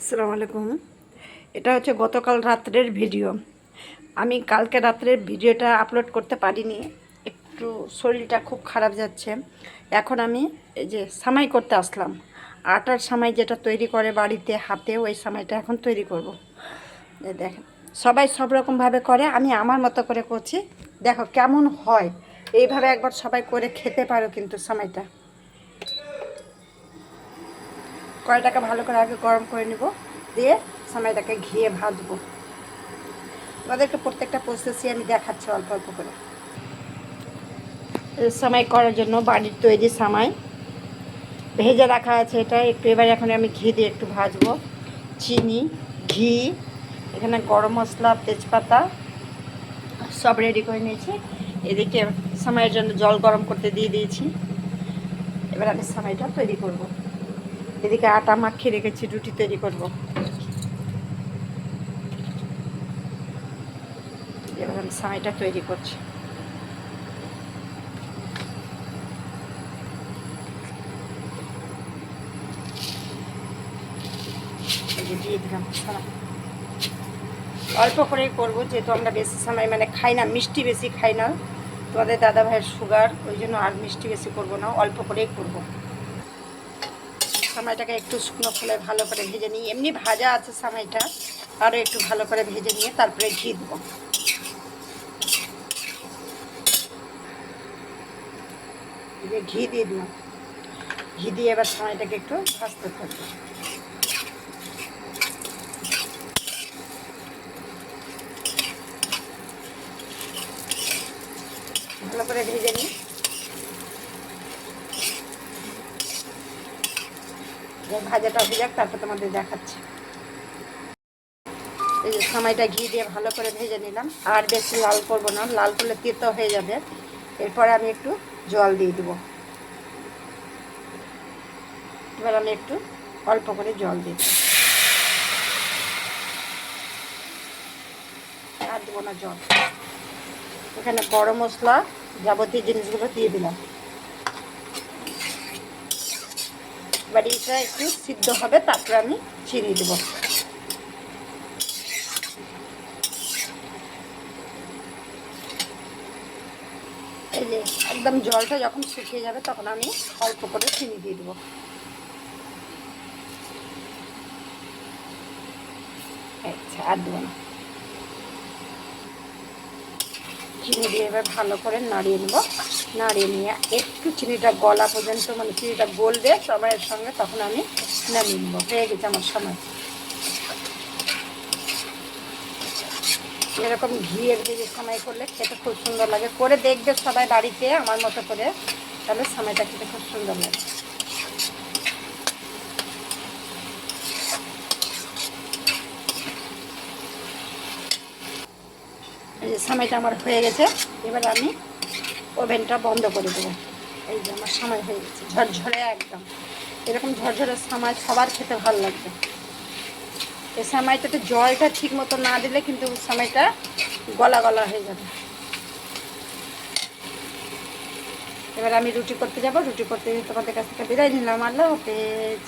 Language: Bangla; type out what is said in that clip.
আসসালামু আলাইকুম। এটা হচ্ছে গতকাল রাত্রের ভিডিও। আমি কালকে রাত্রের ভিডিওটা আপলোড করতে পারিনি, একটু শরীরটা খুব খারাপ যাচ্ছে। এখন আমি এই যে সামাই করতে আসলাম, আটার সামাই যেটা তৈরি করে বাড়িতে হাতে, ওই সামাইটা এখন তৈরি করব। দেখেন সবাই সব রকমভাবে করে, আমি আমার মতো করে করছি। দেখো কেমন হয়, এইভাবে একবার সবাই করে খেতে পারো। কিন্তু সামাইটা কড়াইটাকে ভালো করে আগে গরম করে নেব, দিয়ে সামাইটাকে ঘিয়ে ভাজবো। তোমাদেরকে প্রত্যেকটা প্রসেসই আমি দেখাচ্ছি অল্প অল্প করে। সামাই করার জন্য বাড়ির তৈরি সামাই ভেজে রাখা আছে, এটা একটু এবার এখন আমি ঘি দিয়ে একটু ভাজবো। চিনি, ঘি, এখানে গরম মশলা, তেজপাতা সব রেডি করে নিয়েছি। এদিকে সামাইয়ের জন্য জল গরম করতে দিয়ে দিয়েছি। এবার আমি সামাইটা তৈরি করব। এদিকে আটা মাখিয়ে রেখেছি, রুটি তৈরি করব। এবার আমি সামাইটা তৈরি করছি। দিয়ে দিলাম সামাই, অল্প করেই করবো, যেহেতু আমরা বেশি সময় খাই না, মিষ্টি বেশি খাই না। তোমাদের দাদা ভাইয়ের সুগার, ওই জন্য আর মিষ্টি বেশি করবো না, অল্প করেই করবো। সামাইটাকে একটু শুকনো খোলায় ভালো করে ভেজে নিই, এমনি ভাজা আছে সামাইটা, আরও একটু ভালো করে ভেজে নিয়ে তারপরে ঘি দেবো। ঘি দিয়ে দিলাম, ঘি দিয়ে এবার সামাইটাকে একটু ভাজতে থাকবো। ভালো করে ভেজে নিই, ভাজাটা হয়ে যাক, তারপর তোমাদের দেখাচ্ছি। এই যে সামাইটা ঘি দিয়ে ভালো করে ভেজে নিলাম, আর বেশি লাল করবো না, লাল করলে তেতো হয়ে যাবে। এরপরে আমি একটু জল দিয়ে দেবো। এবার আমি একটু অল্প করে জল দিই, আর দেবো না জল। এখানে গরম মশলা যাবতীয় জিনিসগুলো দিয়ে দিলাম। এবার এটা একটু সিদ্ধ হবে, তারপরে আমি চিনি দেবো। এই যে একদম জলটা যখন শুকিয়ে যাবে, তখন আমি অল্প করে চিনি দিয়ে দেবো। আচ্ছা, আর দেবো না। চিনি দিয়ে এবার ভালো করে নাড়িয়ে নেব। নাড়িয়ে নিয়ে একটু চিনিটা গলা পর্যন্ত, চিনিটা গলবে সময়ের সঙ্গে, তখন আমি নামিয়ে নেবো। হয়ে গেছে আমার সময়। এরকম ঘিয়ের ভেজে সামাই করলে খেতে খুব সুন্দর লাগে, করে দেখবে সবাই বাড়িতে আমার মতো করে, তাহলে সামাইটা খেতে খুব সুন্দর লাগে। এই যে সামাইটা আমার হয়ে গেছে, এবার আমি ওভেনটা বন্ধ করে দেবো। এই যে আমার সামাই হয়ে গেছে, ঝরঝরে একদম। এরকম ঝরঝরে সামাই সবার খেতে ভালো লাগবে। এই সামাইটাতে জলটা ঠিক মতো না দিলে কিন্তু সামাইটা গলা গলা হয়ে যাবে। এবার আমি রুটি করতে যাব, রুটি করতে তোমাদের কাছ থেকে বিদায় নিলাম। আল্লাহ হাফেজ।